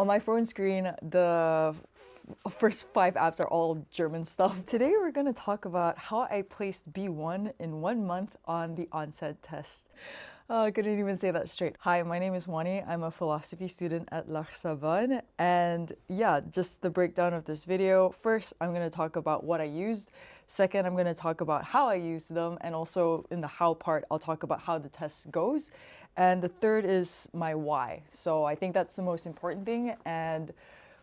On my phone screen, the first 5 apps are all German stuff. Today we're going to talk about how I placed B1 in 1 month on the OnSET test. I couldn't even say that straight. Hi, my name is Wani. I'm a philosophy student at La Sorbonne. And yeah, just the breakdown of this video. First, I'm going to talk about what I used. Second, I'm going to talk about how I used them. And also in the how part, I'll talk about how the test goes. And the third is my why. So I think that's the most important thing. And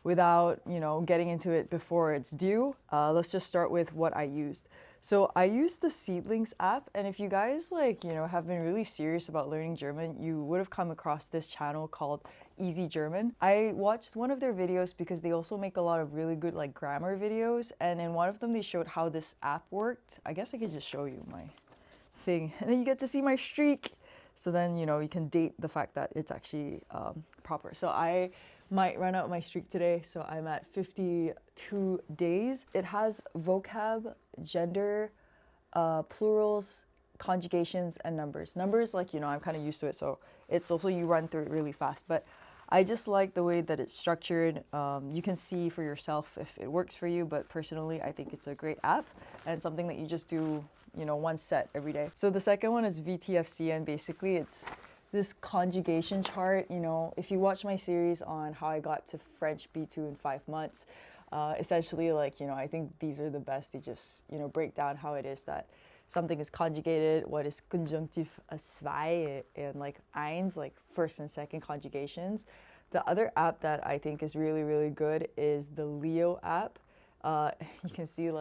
without, getting into it before it's due, let's just start with what I used. So I used the Seedlings app, and if you guys have been really serious about learning German, you would have come across this channel called Easy German. I watched one of their videos because they also make a lot of really good grammar videos, and in one of them they showed how this app worked. I guess I could just show you my thing, and then you get to see my streak. So then, you can date the fact that it's actually proper. So I might run out my streak today, so I'm at 52 days. It has vocab, gender, plurals, conjugations, and numbers. Numbers, I'm kind of used to it, so it's also you run through it really fast. But I just like the way that it's structured. You can see for yourself if it works for you, but personally, I think it's a great app and something that you just do, one set every day. So the second one is VTFC, and basically it's this conjugation chart. If you watch my series on how I got to French B2 in 5 months, essentially I think these are the best. They just, break down how it is that something is conjugated, what is conjunctive zwei, and eins, first and second conjugations. The other app that I think is really, really good is the Leo app. You can see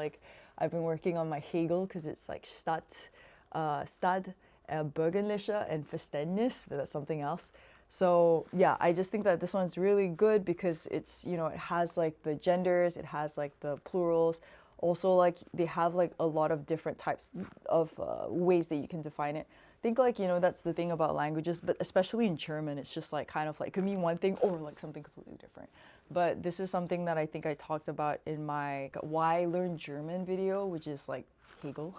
I've been working on my Hegel because it's Stadt, Bürgerliche, and Verständnis, but that's something else. So yeah, I just think that this one's really good because it's, it has the genders, it has the plurals. Also they have a lot of different types of ways that you can define it. I think that's the thing about languages, but especially in German, it's just it could mean one thing or something completely different. But this is something that I think I talked about in my Why Learn German video, which is Hegel.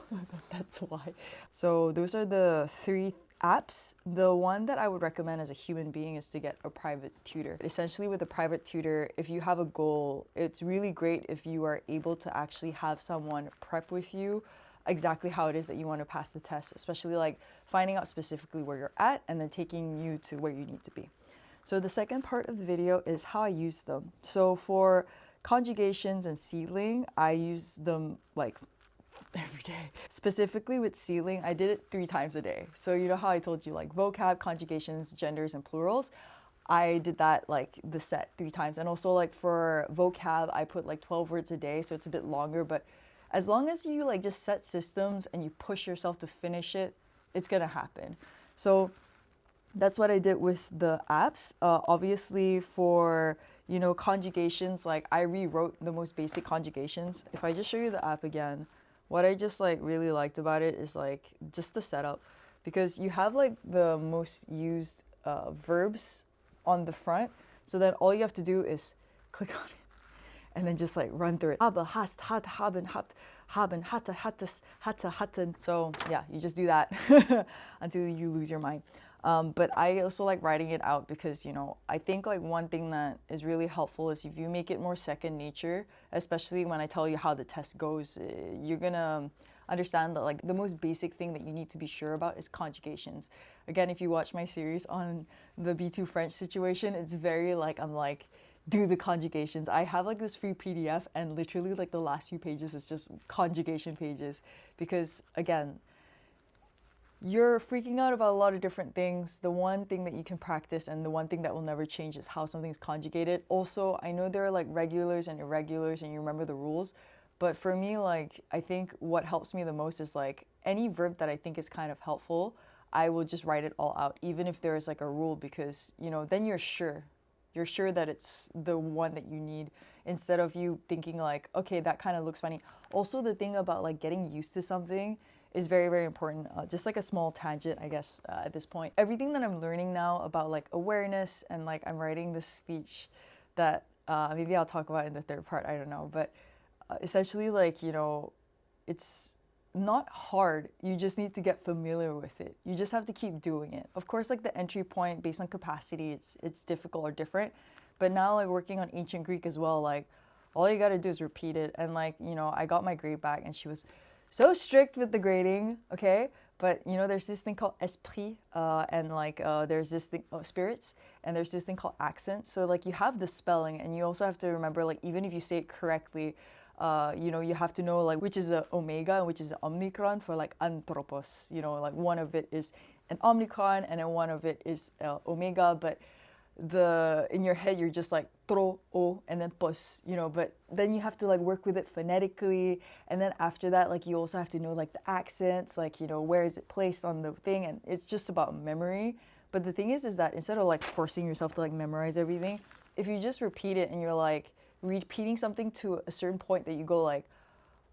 That's why. So those are the 3 apps. The one that I would recommend as a human being is to get a private tutor. Essentially with a private tutor, if you have a goal, it's really great if you are able to actually have someone prep with you exactly how it is that you want to pass the test, especially finding out specifically where you're at and then taking you to where you need to be. So the second part of the video is how I use them. So for conjugations and Seedling, I use them every day. Specifically with Seedling, I did it 3 times a day. So you know how I told you vocab, conjugations, genders, and plurals? I did that the set 3 times. And also for vocab, I put 12 words a day, so it's a bit longer. But as long as you just set systems and you push yourself to finish it, it's gonna happen. So that's what I did with the apps. Obviously for conjugations, I rewrote the most basic conjugations. If I just show you the app again, what I just really liked about it is just the setup, because you have the most used verbs on the front. So then all you have to do is click on it and then just run through it. Habe, hast, hat, haben, habt, haben, hatte, hattest, hatte, hatten. So yeah, you just do that until you lose your mind. But I also like writing it out because, I think one thing that is really helpful is if you make it more second nature, especially when I tell you how the test goes, you're gonna understand that the most basic thing that you need to be sure about is conjugations. Again, if you watch my series on the B2 French situation, it's very do the conjugations. I have this free PDF, and literally the last few pages is just conjugation pages, because again, you're freaking out about a lot of different things. The one thing that you can practice and the one thing that will never change is how something's conjugated. Also, I know there are regulars and irregulars and you remember the rules, but for me, I think what helps me the most is any verb that I think is kind of helpful, I will just write it all out, even if there is a rule, because, then you're sure. You're sure that it's the one that you need, instead of you thinking okay, that kind of looks funny. Also, the thing about getting used to something is very, very important. Just a small tangent, I guess, at this point. Everything that I'm learning now about awareness, and I'm writing this speech that maybe I'll talk about in the third part, I don't know. But essentially it's not hard. You just need to get familiar with it. You just have to keep doing it. Of course, the entry point based on capacity, it's difficult or different. But now like working on ancient Greek as well, like all you gotta do is repeat it. And like, you know, I got my grade back and she was so strict with the grading, okay? But you know, there's this thing called esprit, and like there's this thing, spirits, and there's this thing called accent. So like you have the spelling, and you also have to remember, like even if you say it correctly, you know, you have to know like which is the omega and which is the omicron for like anthropos. You know, like one of it is an omicron and then one of it is omega, but in your head you're just like tro o and then pos, you know, but then you have to like work with it phonetically, and then after that like you also have to know like the accents, like, you know, where is it placed on the thing, and it's just about memory. But the thing is that instead of like forcing yourself to like memorize everything, if you just repeat it and you're like repeating something to a certain point that you go like,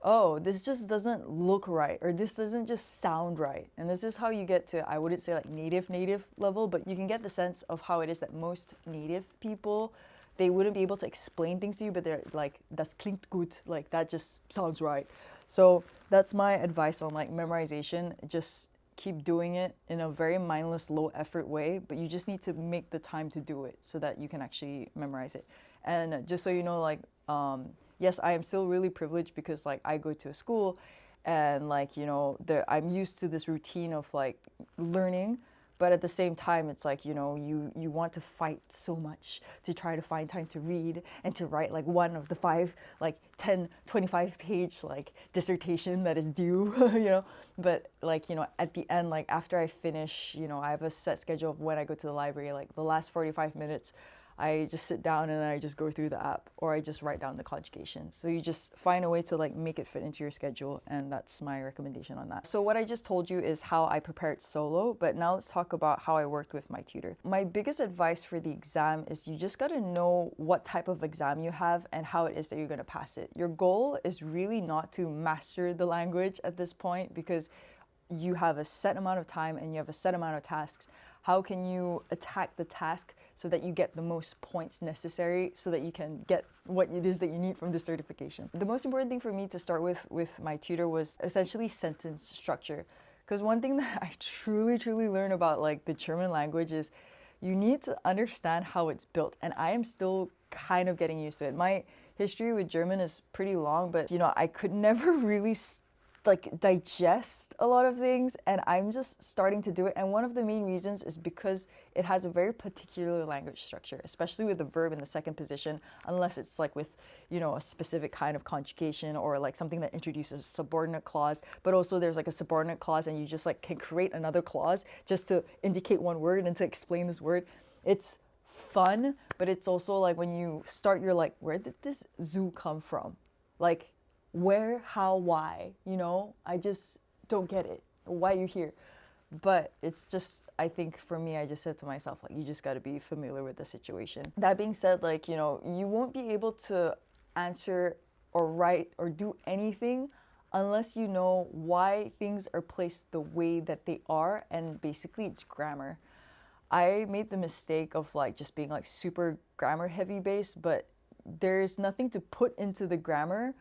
oh, this just doesn't look right, or this doesn't just sound right. And this is how you get to, I wouldn't say like native level, but you can get the sense of how it is that most native people, they wouldn't be able to explain things to you, but they're like, das klingt gut, like that just sounds right. So that's my advice on like memorization. Just keep doing it in a very mindless, low effort way, but you just need to make the time to do it so that you can actually memorize it. And just so you know, like, yes, I am still really privileged because like I go to a school and like, you know, I'm used to this routine of like learning, but at the same time it's like, you know, you want to fight so much to try to find time to read and to write like one of the 5 like 10 25 page like dissertation that is due, you know. But like, you know, at the end, like after I finish, you know, I have a set schedule of when I go to the library. Like the last 45 minutes I just sit down and I just go through the app, or I just write down the conjugation. So you just find a way to like make it fit into your schedule, and that's my recommendation on that. So what I just told you is how I prepared solo, but now let's talk about how I worked with my tutor. My biggest advice for the exam is you just gotta know what type of exam you have and how it is that you're gonna pass it. Your goal is really not to master the language at this point, because you have a set amount of time and you have a set amount of tasks. How can you attack the task so that you get the most points necessary so that you can get what it is that you need from the certification? The most important thing for me to start with my tutor was essentially sentence structure. Because one thing that I truly learned about like the German language is you need to understand how it's built. And I am still kind of getting used to it. My history with German is pretty long, but you know, I could never really like digest a lot of things, and I'm just starting to do it. And one of the main reasons is because it has a very particular language structure, especially with the verb in the second position, unless it's like with, you know, a specific kind of conjugation or like something that introduces a subordinate clause. But also there's like a subordinate clause and you just like can create another clause just to indicate one word and to explain this word. It's fun, but it's also like when you start, you're like, where did this zoo come from? Like, where, how, why, you know? I just don't get it. Why are you here? But it's just, I think for me, I just said to myself, like, you just got to be familiar with the situation. That being said, like, you know, you won't be able to answer or write or do anything unless you know why things are placed the way that they are, and basically it's grammar. I made the mistake of like just being like super grammar heavy based, but there's nothing to put into the grammar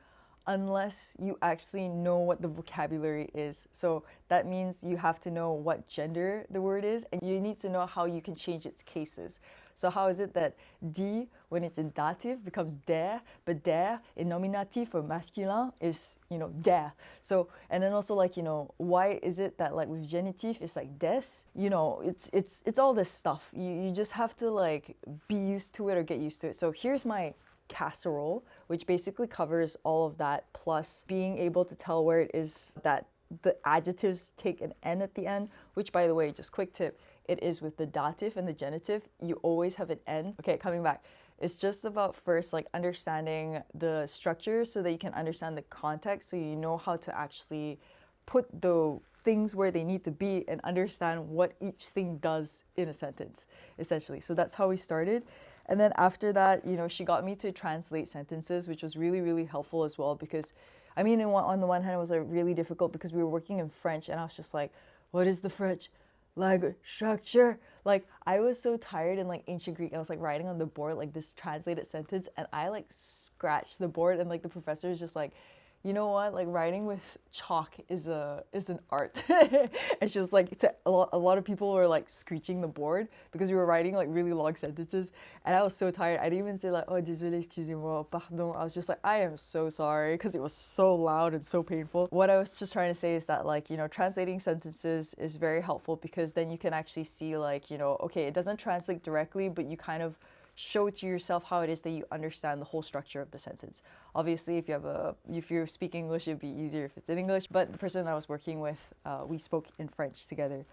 unless you actually know what the vocabulary is. So that means you have to know what gender the word is, and you need to know how you can change its cases. So how is it that die, when it's in dative, becomes der, but der in nominative for masculin is, you know, der. So, and then also like, you know, why is it that like with genitive it's like des? You know, it's all this stuff. You just have to like be used to it or get used to it. So here's my casserole, which basically covers all of that, plus being able to tell where it is that the adjectives take an N at the end, which by the way, just quick tip, it is with the dative and the genitive, you always have an N. Okay, coming back. It's just about first like understanding the structure so that you can understand the context, so you know how to actually put the things where they need to be and understand what each thing does in a sentence, essentially. So that's how we started. And then after that, you know, she got me to translate sentences, which was really helpful as well, because I mean, on the one hand, it was really difficult because we were working in French and I was just like, what is the French language structure? Like, I was so tired in like ancient Greek. I was like writing on the board like this translated sentence, and I like scratched the board, and like the professor was just like, you know what, like writing with chalk is an art. It's just like a lot of people were like screeching the board because we were writing like really long sentences, and I was so tired. I didn't even say like, oh désolé, excusez-moi, pardon. I was just like, I am so sorry, because it was so loud and so painful. What I was just trying to say is that, like, you know, translating sentences is very helpful, because then you can actually see, like, you know, okay, it doesn't translate directly, but you kind of show to yourself how it is that you understand the whole structure of the sentence. Obviously, if you speak English, it'd be easier if it's in English, but the person I was working with, we spoke in French together.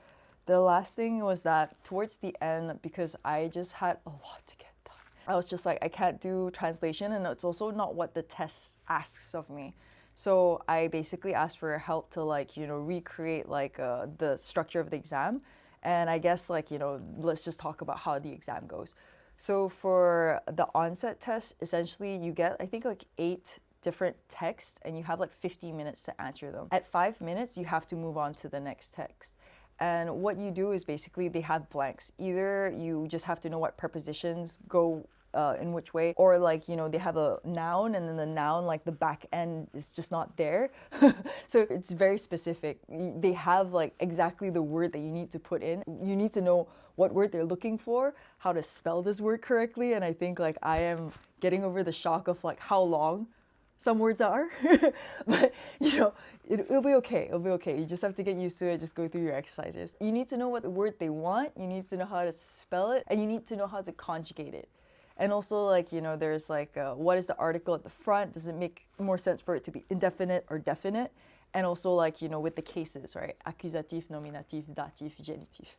The last thing was that towards the end, because I just had a lot to get done, I was just like, I can't do translation, and it's also not what the test asks of me. So I basically asked for help to, like, you know, recreate like the structure of the exam. And I guess, like, you know, let's just talk about how the exam goes. So for the OnSET test, essentially you get, I think, like 8 different texts, and you have like 15 minutes to answer them. At 5 minutes, you have to move on to the next text. And what you do is basically they have blanks. Either you just have to know what prepositions go in which way, or, like, you know, they have a noun, and then the noun, like the back end is just not there. So it's very specific. They have like exactly the word that you need to put in. You need to know what word they're looking for, how to spell this word correctly, and I think, like, I am getting over the shock of like how long some words are. But, you know, it'll be okay. It'll be okay. You just have to get used to it. Just go through your exercises. You need to know what the word they want. You need to know how to spell it, and you need to know how to conjugate it. And also, like, you know, there's like, what is the article at the front? Does it make more sense for it to be indefinite or definite? And also, like, you know, with the cases, right? Accusatif, nominatif, datif, genitif.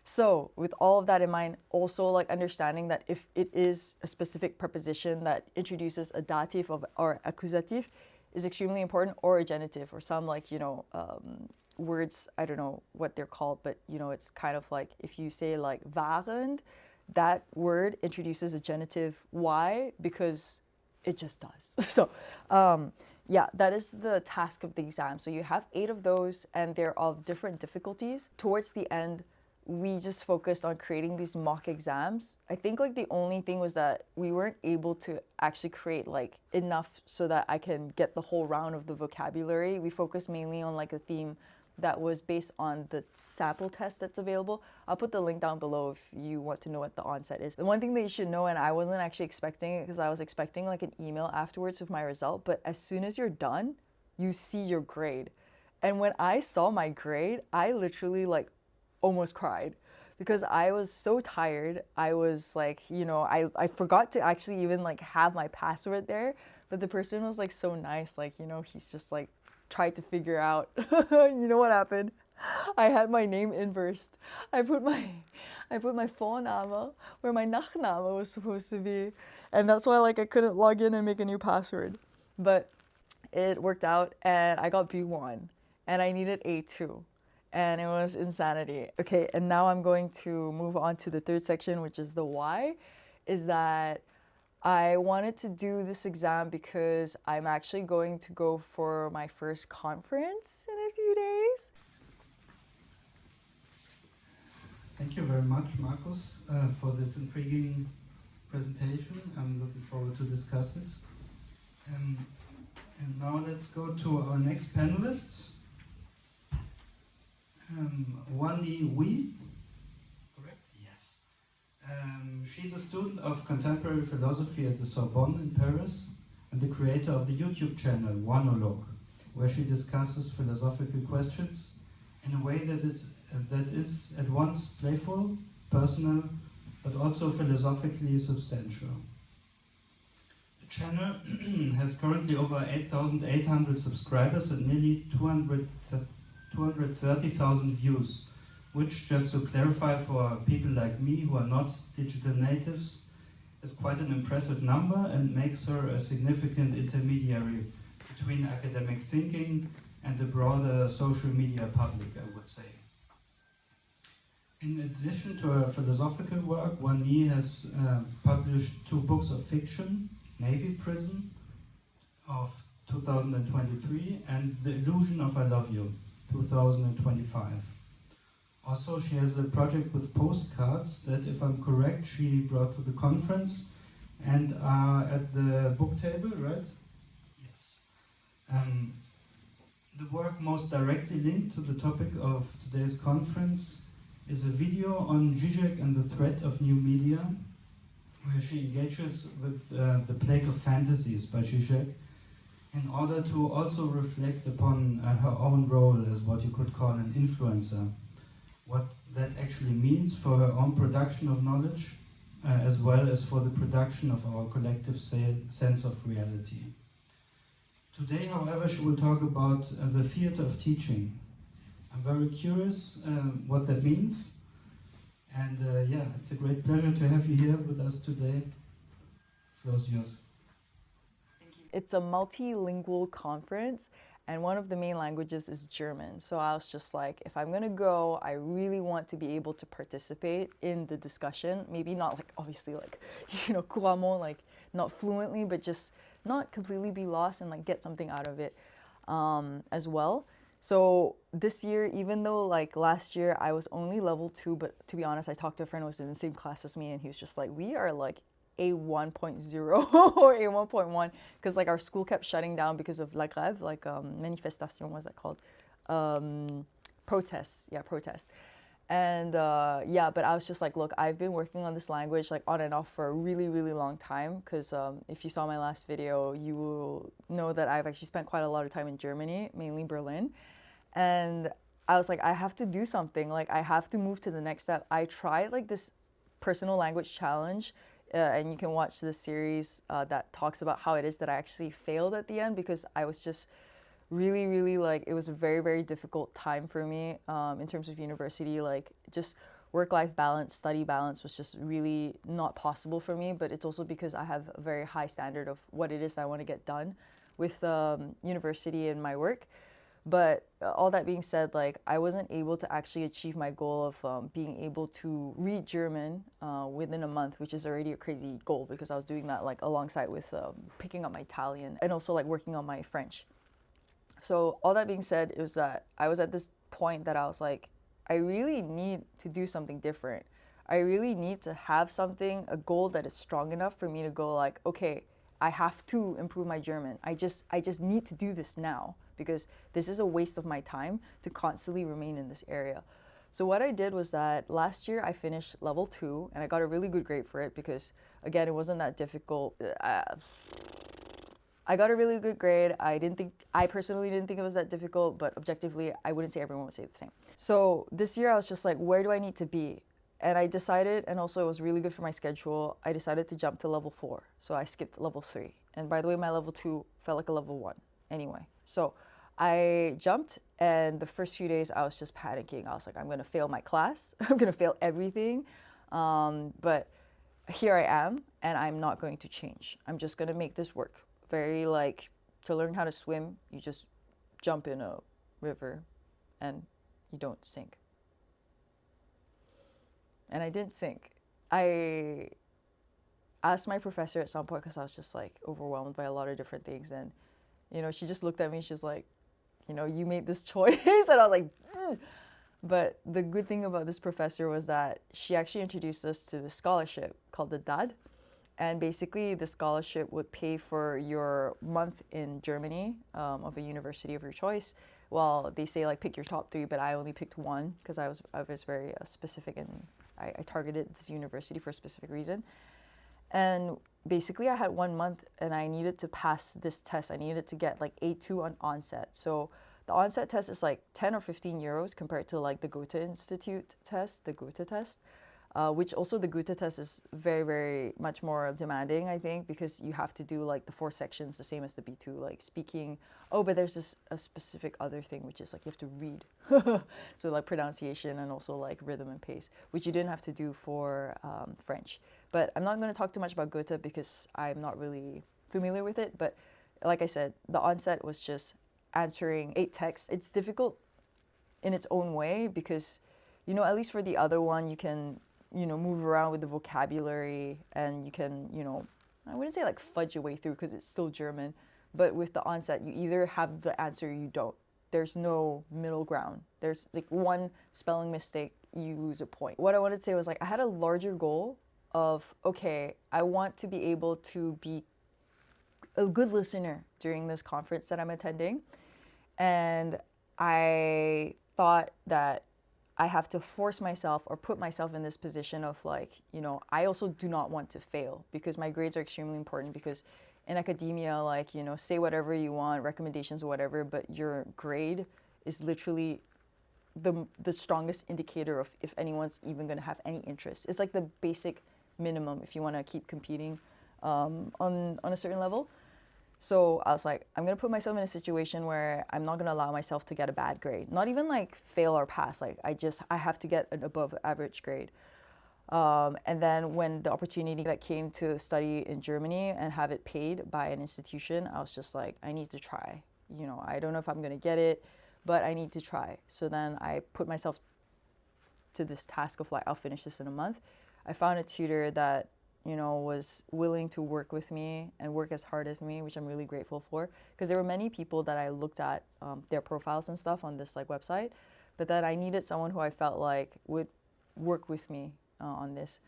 So with all of that in mind, also like understanding that if it is a specific preposition that introduces a dative or accusative is extremely important, or a genitive, or some, like, you know, words, I don't know what they're called, but, you know, it's kind of like if you say like waren, that word introduces a genitive. Why? Because it just does. So yeah, that is the task of the exam. So you have 8 of those, and they're of different difficulties. Towards the end, we just focused on creating these mock exams. I think, like, the only thing was that we weren't able to actually create like enough so that I can get the whole round of the vocabulary. We focused mainly on like a theme that was based on the sample test that's available. I'll put the link down below if you want to know what the OnSET is. The one thing that you should know, and I wasn't actually expecting it, because I was expecting like an email afterwards with my result, but as soon as you're done, you see your grade. And when I saw my grade, I literally like almost cried, because I was so tired. I was like, you know, I forgot to actually even like have my password there, but the person was like so nice, like, you know, he's just like tried to figure out. You know what happened? I had my name inversed. I put my Vorname where my Nachname was supposed to be, and that's why, like, I couldn't log in and make a new password. But it worked out, and I got B1, and I needed A2. And it was insanity. Okay, and now I'm going to move on to the third section, which is the why. Is that I wanted to do this exam because I'm actually going to go for my first conference in a few days. Thank you very much, Marcus, for this intriguing presentation. I'm looking forward to discuss it. And now let's go to our next panelist. Wani Wee, correct? Yes. She's a student of contemporary philosophy at the Sorbonne in Paris, and the creator of the YouTube channel Monologue, where she discusses philosophical questions in a way that is at once playful, personal, but also philosophically substantial. The channel has currently over 8,800 subscribers and nearly 230,000 views, which, just to clarify for people like me who are not digital natives, is quite an impressive number and makes her a significant intermediary between academic thinking and the broader social media public, I would say. In addition to her philosophical work, Wani has published 2 books of fiction, Navy Prison of 2023 and The Illusion of I Love You, 2025. Also, she has a project with postcards that, if I'm correct, she brought to the conference and are at the book table, right? Yes. The work most directly linked to the topic of today's conference is a video on Žižek and the threat of new media, where she engages with the plague of fantasies by Žižek in order to also reflect upon her own role as what you could call an influencer, what that actually means for her own production of knowledge, as well as for the production of our collective sense of reality. Today, however, she will talk about the theater of teaching. I'm very curious what that means. And yeah, it's a great pleasure to have you here with us today. The floor is yours. Thank you. It's a multilingual conference, and one of the main languages is German. So I was just like, if I'm gonna go, I really want to be able to participate in the discussion. Maybe not like, obviously like, you know, couramment, like not fluently, but just not completely be lost and like get something out of it as well. So this year, even though like last year I was only level 2, but to be honest, I talked to a friend who was in the same class as me, and he was just like, we are like A1.0 or A1.1, because like our school kept shutting down because of la grève, like manifestation, what's that called? Protests, yeah, protests. And yeah, but I was just like, look, I've been working on this language like on and off for a really, really long time, because if you saw my last video, you will know that I've actually spent quite a lot of time in Germany, mainly Berlin. And I was like, I have to do something, like I have to move to the next step. I tried like this personal language challenge, and you can watch this series that talks about how it is that I actually failed at the end, because I was just really, really like, it was a very, very difficult time for me in terms of university. Like just work-life balance, study balance was just really not possible for me. But it's also because I have a very high standard of what it is that I want to get done with university and my work. But all that being said, like I wasn't able to actually achieve my goal of being able to read German within a month, which is already a crazy goal, because I was doing that like alongside with picking up my Italian and also like working on my French. So all that being said, it was that I was at this point that I was like, I really need to do something different. I really need to have something, a goal that is strong enough for me to go like, okay, I have to improve my German. I just need to do this now, because this is a waste of my time to constantly remain in this area. So what I did was that last year I finished level 2, and I got a really good grade for it, because again, it wasn't that difficult. I got a really good grade. I personally didn't think it was that difficult, but objectively, I wouldn't say everyone would say the same. So this year I was just like, where do I need to be? And I decided, and also it was really good for my schedule, I decided to jump to level 4. So I skipped level 3. And by the way, my level 2 felt like a level 1 anyway. So I jumped, and the first few days I was just panicking. I was like, I'm gonna fail my class. I'm gonna fail everything. But here I am, and I'm not going to change. I'm just gonna make this work. Very like, to learn how to swim, you just jump in a river and you don't sink. And I didn't sink. I asked my professor at some point, because I was just like overwhelmed by a lot of different things, and you know, she just looked at me, she's like, you know, you made this choice. And I was like, But the good thing about this professor was that she actually introduced us to this scholarship called the DAD. And basically the scholarship would pay for your month in Germany of a university of your choice. Well, they say like pick your top 3, but I only picked 1 because I was very specific, and I targeted this university for a specific reason. And basically I had 1 month, and I needed to pass this test. I needed to get like A2 on OnSET. So the OnSET test is like 10 or 15 euros compared to like the Goethe Institute test, the Goethe test. Which also the Goethe test is very, very much more demanding, I think, because you have to do like the 4 sections, the same as the B2, like speaking. Oh, but there's this a specific other thing, which is like you have to read. So like pronunciation and also like rhythm and pace, which you didn't have to do for French. But I'm not going to talk too much about Goethe because I'm not really familiar with it. But like I said, the OnSET was just answering 8 texts. It's difficult in its own way because, you know, at least for the other one, you can, you know, move around with the vocabulary, and you can, you know, I wouldn't say like fudge your way through because it's still German, but with the OnSET, you either have the answer or you don't. There's no middle ground. There's like one spelling mistake, you lose a point. What I wanted to say was like, I had a larger goal of, okay, I want to be able to be a good listener during this conference that I'm attending. And I thought that I have to force myself or put myself in this position of like, you know, I also do not want to fail because my grades are extremely important because in academia, like, you know, say whatever you want, recommendations or whatever, but your grade is literally the strongest indicator of if anyone's even going to have any interest. It's like the basic minimum if you want to keep competing on a certain level. So I was like, I'm going to put myself in a situation where I'm not going to allow myself to get a bad grade. Not even like fail or pass. Like I have to get an above average grade. And then when the opportunity that came to study in Germany and have it paid by an institution, I was just like, I need to try. You know, I don't know if I'm going to get it, but I need to try. So then I put myself to this task of like, I'll finish this in a month. I found a tutor that, you know, was willing to work with me and work as hard as me, which I'm really grateful for. Because there were many people that I looked at their profiles and stuff on this like website, but then I needed someone who I felt like would work with me on this.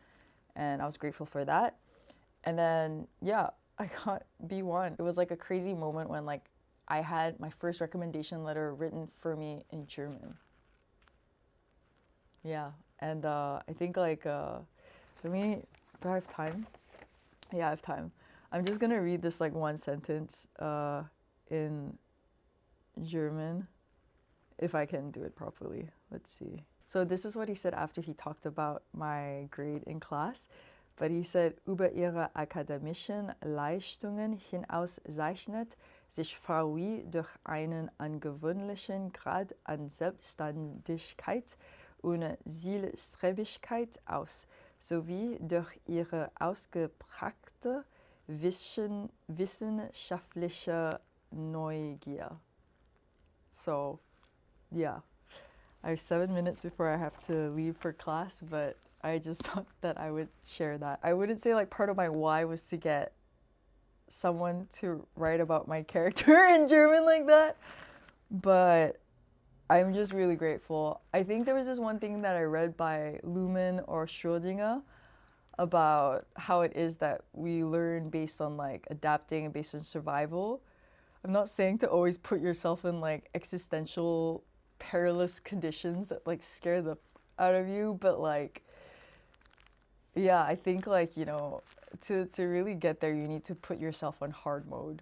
And I was grateful for that. And then, yeah, I got B1. It was like a crazy moment when like I had my first recommendation letter written for me in German. Yeah, and I think like, do I have time? Yeah, I have time. I'm just gonna read this like one sentence in German, if I can do it properly. Let's see. So this is what he said after he talked about my grade in class. But he said, über ihre akademischen Leistungen hinaus zeichnet sich Frau Wee durch einen angewöhnlichen Grad an Selbstständigkeit und Zielstrebigkeit aus, sowie durch ihre ausgeprägte wissenschaftliche Neugier. So, yeah. I have 7 minutes before I have to leave for class, but I just thought that I would share that. I wouldn't say like part of my why was to get someone to write about my character in German like that, but I'm just really grateful. I think there was this one thing that I read by Luhmann or Schrödinger about how it is that we learn based on like adapting and based on survival. I'm not saying to always put yourself in like existential perilous conditions that like scare the out of you, but like, yeah, I think like, you know, to really get there you need to put yourself on hard mode.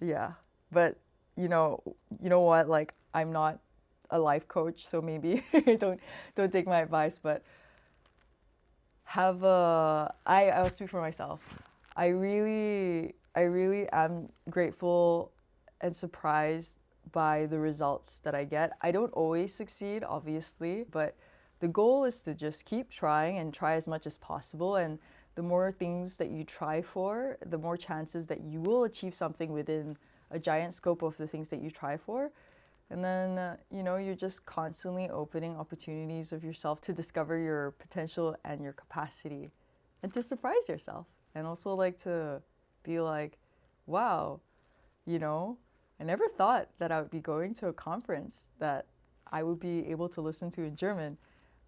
Yeah, but you know what, like I'm not a life coach, so maybe don't take my advice, but I'll speak for myself. I really am grateful and surprised by the results that I get. I don't always succeed, obviously, but the goal is to just keep trying and try as much as possible. And the more things that you try for, the more chances that you will achieve something within a giant scope of the things that you try for. And then, you know, you're just constantly opening opportunities of yourself to discover your potential and your capacity and to surprise yourself. And also like to be like, wow, you know, I never thought that I would be going to a conference that I would be able to listen to in German.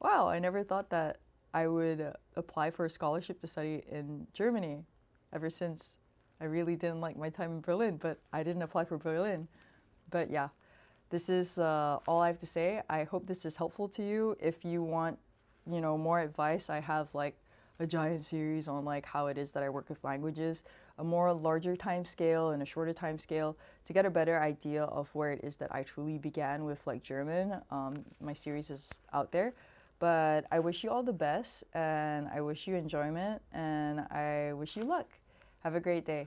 Wow, I never thought that I would apply for a scholarship to study in Germany ever since I really didn't like my time in Berlin, but I didn't apply for Berlin. But yeah, this is all I have to say. I hope this is helpful to you. If you want, you know, more advice, I have like a giant series on like how it is that I work with languages, a more larger time scale and a shorter time scale to get a better idea of where it is that I truly began with like German. My series is out there, but I wish you all the best and I wish you enjoyment and I wish you luck. Have a great day.